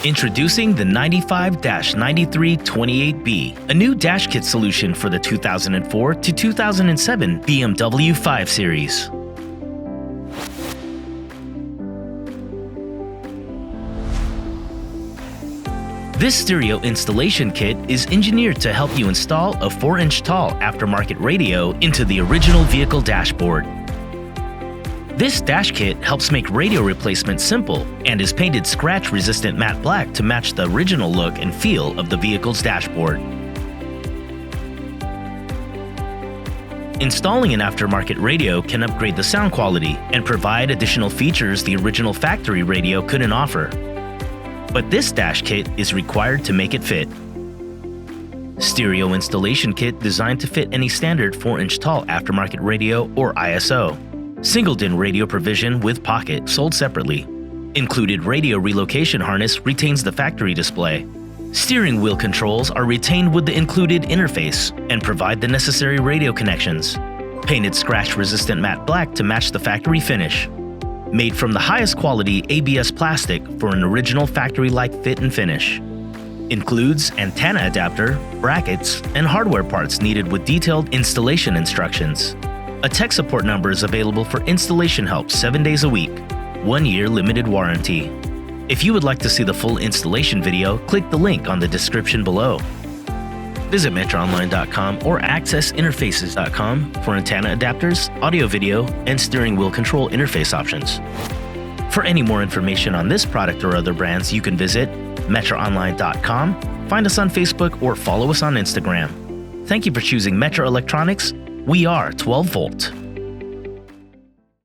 Introducing the 95-9328B, a new dash kit solution for the 2004 to 2007 BMW 5 Series. This stereo installation kit is engineered to help you install a 4-inch tall aftermarket radio into the original vehicle dashboard. This dash kit helps make radio replacement simple and is painted scratch-resistant matte black to match the original look and feel of the vehicle's dashboard. Installing an aftermarket radio can upgrade the sound quality and provide additional features the original factory radio couldn't offer. But this dash kit is required to make it fit. Stereo installation kit designed to fit any standard 4-inch tall aftermarket radio or ISO. Single-DIN radio provision with pocket sold separately. Included radio relocation harness retains the factory display. Steering wheel controls are retained with the included interface and provide the necessary radio connections. Painted scratch-resistant matte black to match the factory finish. Made from the highest quality ABS plastic for an original factory-like fit and finish. Includes antenna adapter, brackets, and hardware parts needed with detailed installation instructions. A tech support number is available for installation help 7 days a week. 1-year limited warranty. If you would like to see the full installation video, click the link on the description below. Visit metraonline.com or accessinterfaces.com for antenna adapters, audio-video, and steering wheel control interface options. For any more information on this product or other brands, you can visit metraonline.com, find us on Facebook, or follow us on Instagram. Thank you for choosing Metra Electronics. We are 12 volt.